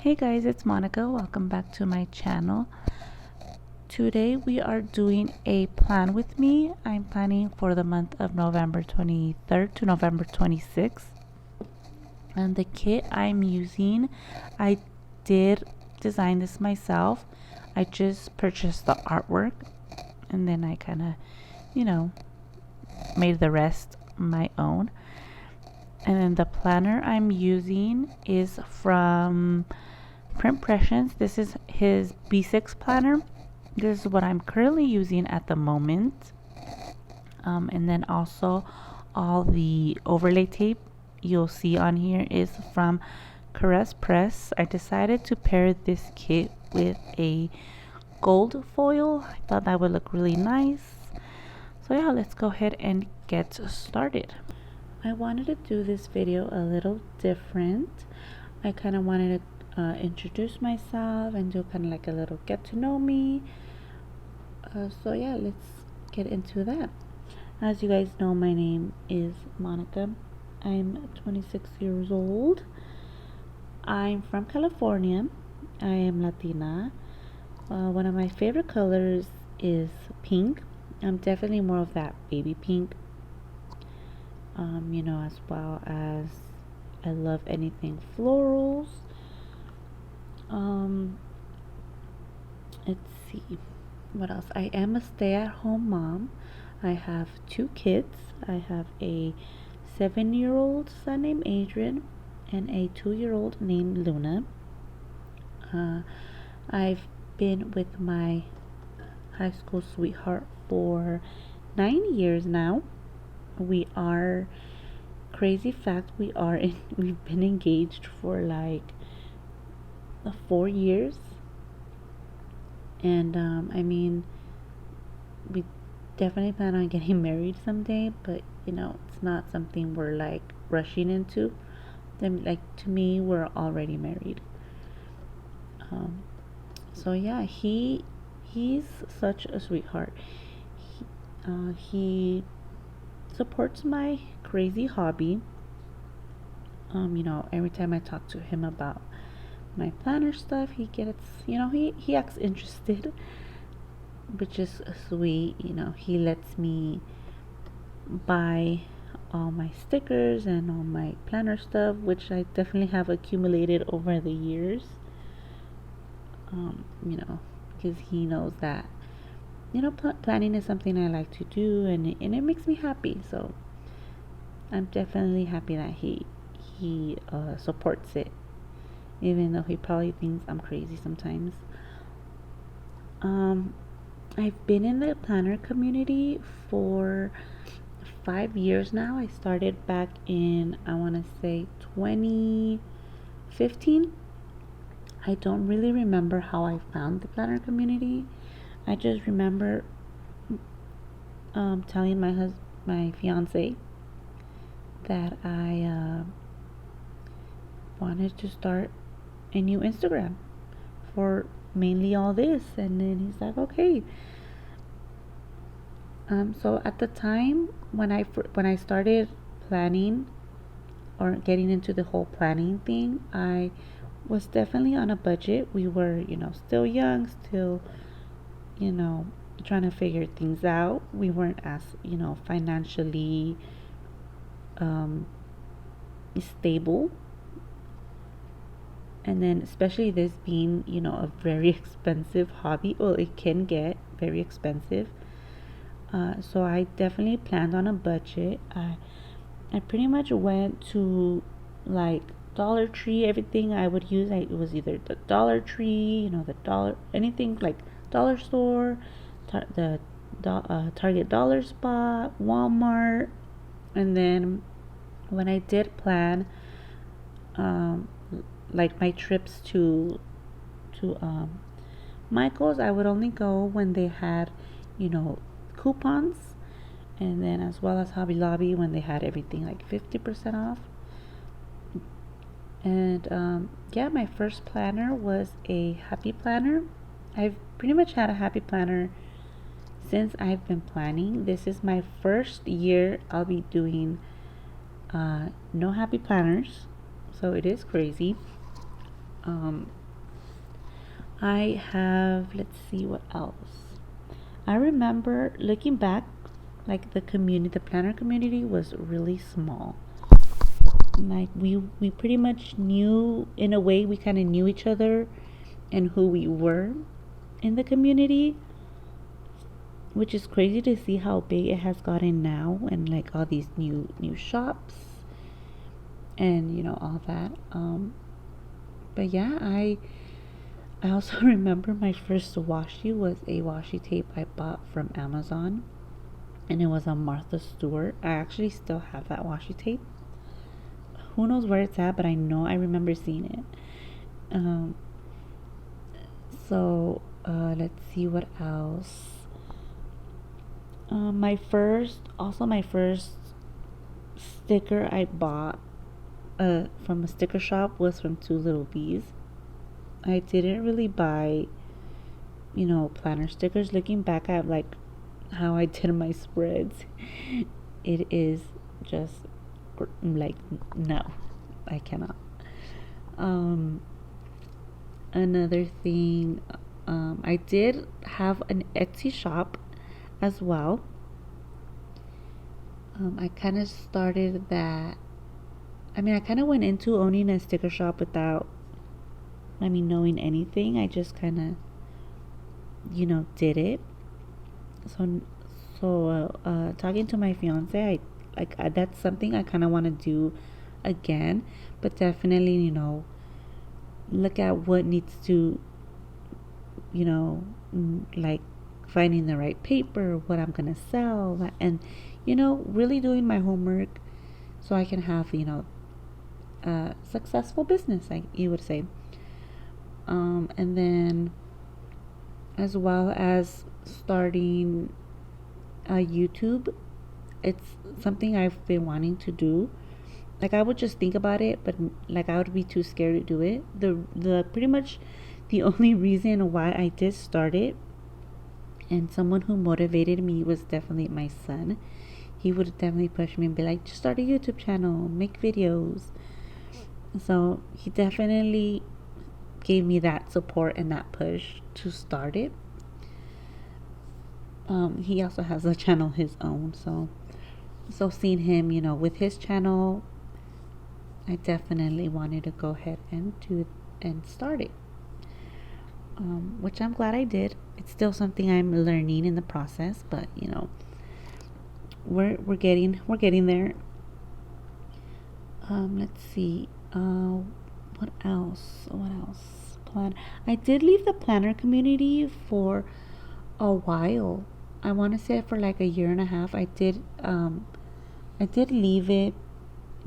Hey guys, it's Monica. Welcome back to my channel. Today we are doing a plan with me. I'm planning for the month of November 23rd to November 26th. And the kit I'm using, I did design this myself. I just purchased the artwork and then I kind of, made the rest my own. And then the planner I'm using is from Printpressions. This is his B6 planner. This is what I'm currently using at the moment. And then also all the overlay tape you'll see on here is from Caress Press. I decided to pair this kit with a gold foil. I thought that would look really nice. So yeah, let's go ahead and get started. I wanted to do this video a little different. I kind of wanted to introduce myself and do kind of like a little get to know me. So yeah, let's get into that. As you guys know, my name is Monica. I'm 26 years old. I'm from California. I am Latina. One of my favorite colors is pink. I'm definitely more of that baby pink. As well as I love anything florals. Let's see what else. I am a stay-at-home mom. I have 2 kids. I have a 7-year-old son named Adrian and a 2-year-old named Luna. I've been with my high school sweetheart for 9 years now. We are, crazy fact, we've been engaged for like 4 years. And we definitely plan on getting married someday, but it's not something we're like rushing into. Then, like, to me, we're already married. So yeah, he's such a sweetheart. He supports my crazy hobby. Every time I talk to him about my planner stuff, he gets, he acts interested, which is sweet. He lets me buy all my stickers and all my planner stuff, which I definitely have accumulated over the years. Because he knows that planning is something I like to do, and it makes me happy. So I'm definitely happy that he supports it, even though he probably thinks I'm crazy sometimes. I've been in the planner community for 5 years now. I started back in, I want to say, 2015. I don't really remember how I found the planner community. I just remember telling my fiance that I wanted to start a new Instagram for mainly all this, and then he's like, okay. So at the time when I started planning or getting into the whole planning thing, I was definitely on a budget. We were, still young, still, trying to figure things out. We weren't as, financially stable. And then especially this being, a very expensive hobby. Well, it can get very expensive. So I definitely planned on a budget. I pretty much went to like Dollar Tree. Everything I would use, it was either the Dollar Tree, anything like dollar store, Target Dollar Spot, Walmart. And then when I did plan, like my trips to Michael's, I would only go when they had, coupons, and then as well as Hobby Lobby when they had everything like 50% off. And yeah, my first planner was a happy planner. I've pretty much had a happy planner since I've been planning. This is my first year I'll be doing no happy planners, so it is crazy. Um, I have, let's see what else. I remember looking back, like the planner community was really small. Like we pretty much knew, in a way, we kind of knew each other and who we were in the community, which is crazy to see how big it has gotten now, and like all these new shops and all that. But yeah, I also remember my first washi was a washi tape I bought from Amazon, and it was a Martha Stewart. I actually still have that washi tape. Who knows where it's at, but I know I remember seeing it. So let's see what else. My first sticker I bought from a sticker shop was from Two Little Bees. I didn't really buy, planner stickers. Looking back at like how I did my spreads, it is just like, no, I cannot. Another thing, I did have an Etsy shop as well. I kind of started that. I mean, I kind of went into owning a sticker shop without, knowing anything. I just kind of, did it. So, talking to my fiance, that's something I kind of want to do again, but definitely, look at what needs to, like finding the right paper, what I'm gonna sell, and really doing my homework so I can have a successful business, like you would say. And then as well as starting a YouTube, it's something I've been wanting to do. Like, I would just think about it, but like I would be too scared to do it. The pretty much the only reason why I did start it, and someone who motivated me, was definitely my son. He would definitely push me and be like, just start a YouTube channel, make videos. So he definitely gave me that support and that push to start it. He also has a channel his own, so seeing him, with his channel, I definitely wanted to go ahead and start it. Which I'm glad I did. It's still something I'm learning in the process, but we're getting there. Let's see. What else? I did leave the planner community for a while. I want to say for like a year and a half. I did leave it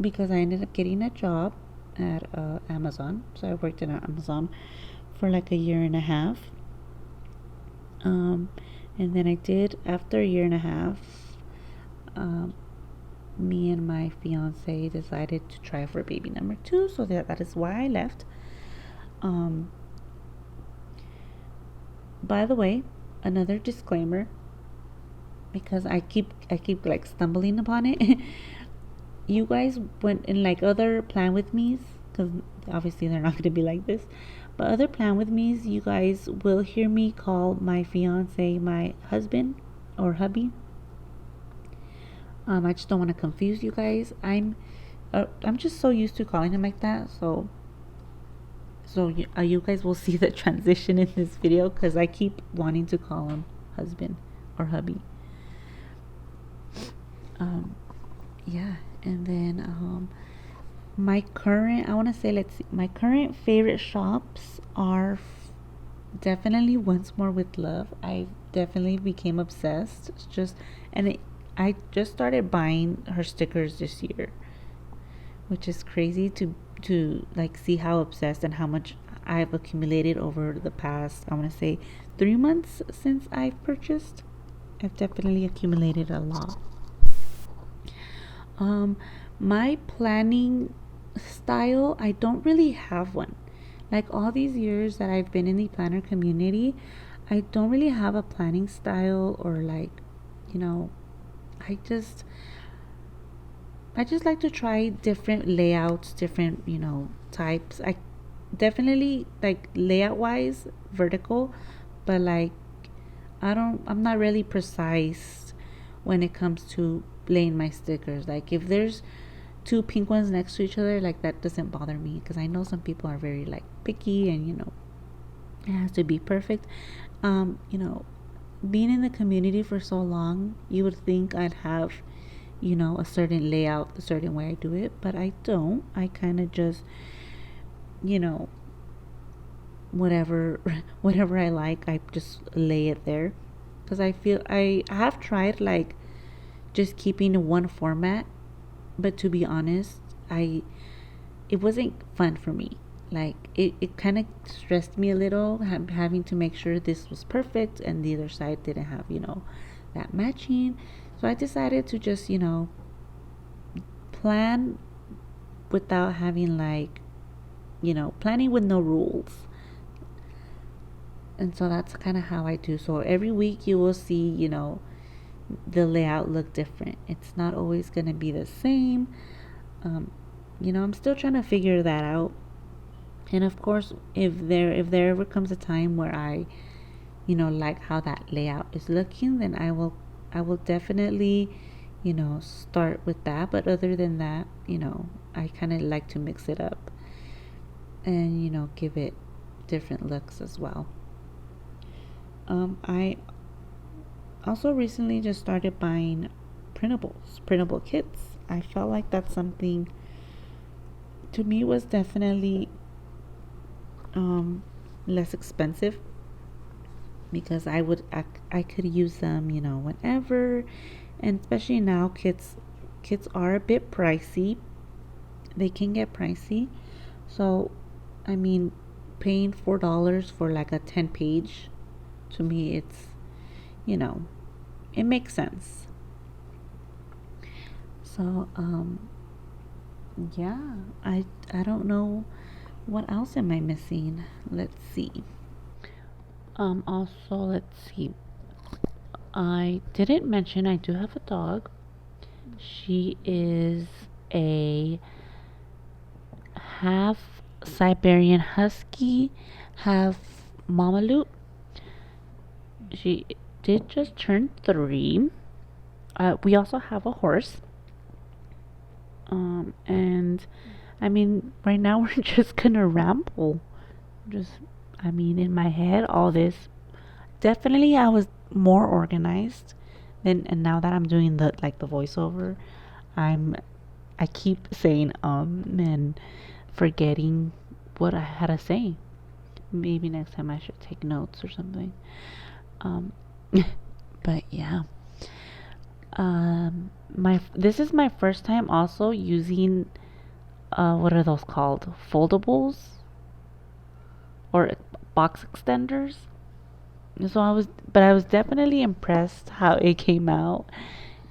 because I ended up getting a job at Amazon. So I worked at Amazon for like a year and a half. And then I did, after a year and a half, me and my fiance decided to try for baby number 2, so that is why I left. By the way, another disclaimer, because I keep like stumbling upon it. You guys, went in like other plan with me's, because obviously they're not going to be like this, but other plan with me's, you guys will hear me call my fiance my husband or hubby. I just don't want to confuse you guys. I'm just so used to calling him like that, so you guys will see the transition in this video, because I keep wanting to call him husband or hubby. Yeah, and then my current favorite shops are definitely Once More with Love. I definitely became obsessed. I just started buying her stickers this year, which is crazy to like see how obsessed and how much I've accumulated over the past, I want to say, 3 months since I've purchased. I've definitely accumulated a lot. My planning style, I don't really have one. Like, all these years that I've been in the planner community, I don't really have a planning style, or like, I just like to try different layouts, different, types. definitely like layout wise vertical, but like I'm not really precise when it comes to laying my stickers. Like if there's two pink ones next to each other, like that doesn't bother me, because I know some people are very like picky, and it has to be perfect. Being in the community for so long, you would think I'd have a certain layout, a certain way I do it, but I don't. I kind of just you know whatever whatever I like, I just lay it there, because I feel I have tried like just keeping one format, but to be honest, I it wasn't fun for me. Like it kind of stressed me a little, having to make sure this was perfect and the other side didn't have that matching. So I decided to just plan without having like planning with no rules. And so that's kind of how I do. So every week you will see the layout look different. It's not always going to be the same. I'm still trying to figure that out. And of course, if there ever comes a time where I like how that layout is looking, then I will definitely start with that. But other than that, I kind of like to mix it up and give it different looks as well. I also recently just started buying printable kits. I felt like that's something to me was definitely less expensive, because I could use them whenever, and especially now kits are a bit pricey. They can get pricey. So I mean, paying $4 for like a 10 page, to me it's you know it makes sense. So yeah, I don't know what else am I missing. Let's see. Also, let's see. I didn't mention I do have a dog. She is a half Siberian Husky, half Mameluke. She did just turn 3. We also have a horse. And I mean, right now we're just gonna ramble. In my head, all this. Definitely, I was more organized then, and now that I'm doing the voiceover, I'm I keep saying and forgetting what I had to say. Maybe next time I should take notes or something. Um, but yeah. My This is my first time also using what are those called? Foldables or box extenders. So I was definitely impressed how it came out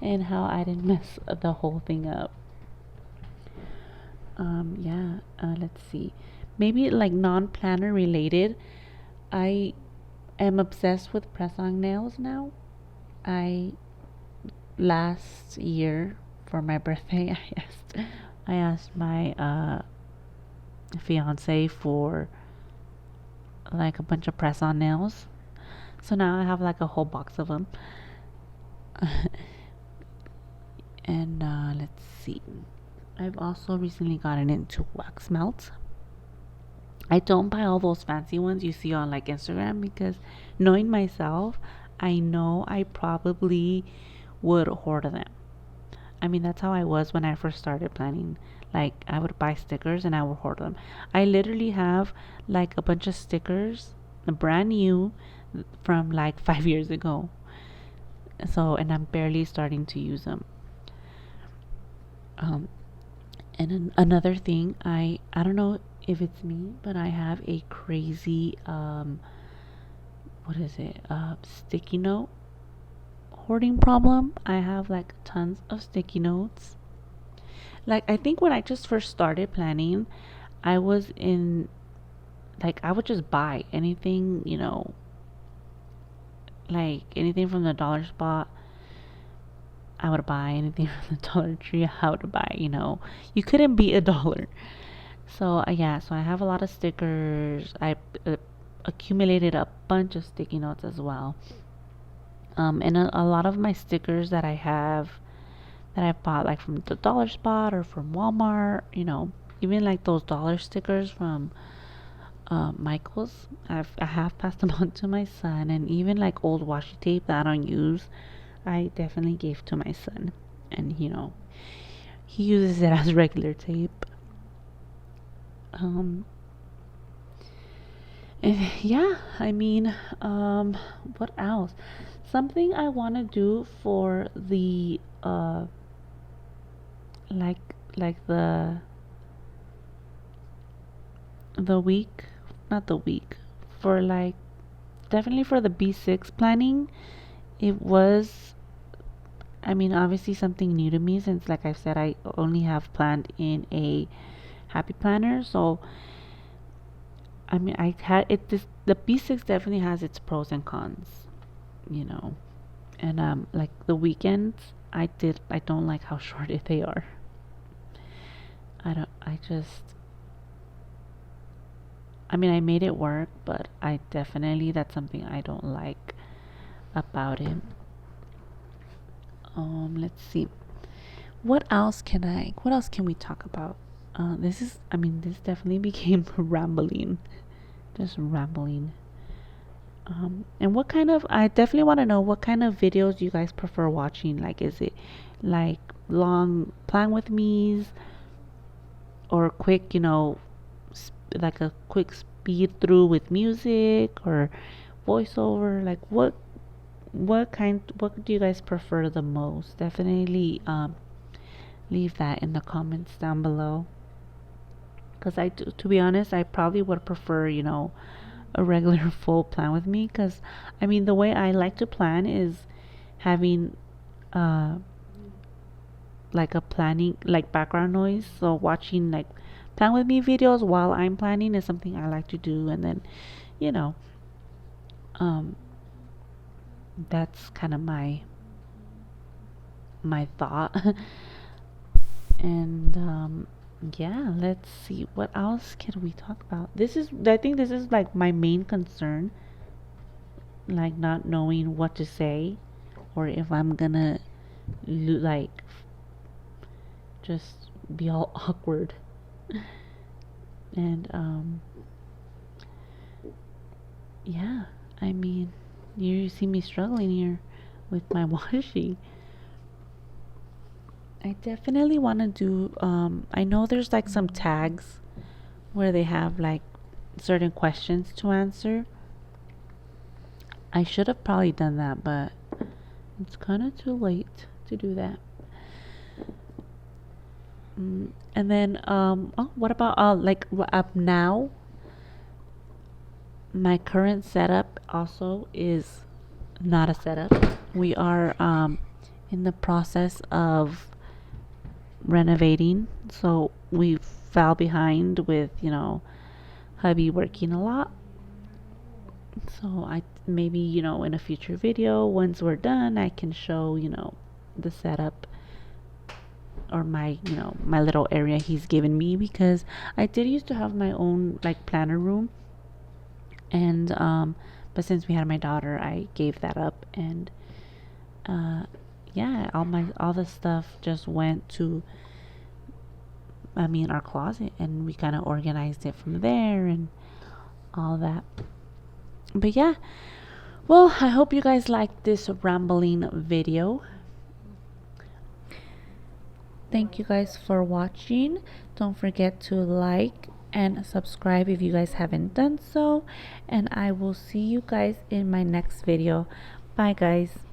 and how I didn't mess the whole thing up. Yeah, let's see. Maybe like non-planner related. I am obsessed with press-on nails now. I Last year for my birthday, I asked my fiance for like a bunch of press-on nails. So now I have like a whole box of them. And let's see. I've also recently gotten into wax melts. I don't buy all those fancy ones you see on like Instagram, because knowing myself, I know I probably would hoard them. I mean, that's how I was when I first started planning. Like, I would buy stickers and I would hoard them. I literally have like a bunch of stickers, brand new, from like 5 years ago. So, and I'm barely starting to use them. Um, another thing, I don't know if it's me, but I have a crazy what is it? Sticky note hoarding problem. I have like tons of sticky notes. Like, I think when I just first started planning, I was in like I would just buy anything, like anything from the dollar spot. I would buy anything from the Dollar Tree. I would buy, you couldn't beat $1. So yeah, so I have a lot of stickers. I accumulated a bunch of sticky notes as well. And a lot of my stickers that I have that I bought like from the dollar spot or from Walmart, even like those dollar stickers from Michael's, I have passed them on to my son, and even like old washi tape that I don't use, I definitely gave to my son, and he uses it as regular tape. Um, yeah, I mean, what else? Something I want to do for the like like the week, not the week, for like definitely for the B6 planning. It was, I mean, obviously something new to me since, like I said, I only have planned in a happy planner. So I mean, I had it. This the B6 definitely has its pros and cons, you know. And like the weekends, I don't like how short they are. I don't. I just. I mean, I made it work, but I definitely that's something I don't like about it. Let's see. What else can we talk about? I mean, this definitely became rambling, just rambling. And I definitely want to know what kind of videos you guys prefer watching. Like, is it like long plan with me's or quick, like a quick speed through with music or voiceover? Like, what do you guys prefer the most? Definitely, leave that in the comments down below. Because to be honest, I probably would prefer, a regular full plan with me. Because, I mean, the way I like to plan is having, uh, like a planning, like background noise. So watching like plan with me videos while I'm planning is something I like to do. And then, you know, um, that's kind of my thought. And yeah, let's see what else can we talk about. I think this is like my main concern, like not knowing what to say or if I'm gonna like just be all awkward. And yeah, I mean, you see me struggling here with my washi. I definitely want to do I know there's like some tags where they have like certain questions to answer. I should have probably done that, but it's kind of too late to do that. And then oh, what about like up now? My current setup also is not a setup. We are in the process of renovating, so we fell behind with hubby working a lot. So I maybe in a future video once we're done I can show the setup or my little area he's given me, because I did used to have my own like planner room, and but since we had my daughter I gave that up. And yeah, all the stuff just went to our closet, and we kind of organized it from there and all that. But yeah, well, I hope you guys liked this rambling video. Thank you guys for watching. Don't forget to like and subscribe if you guys haven't done so, and I will see you guys in my next video. Bye guys.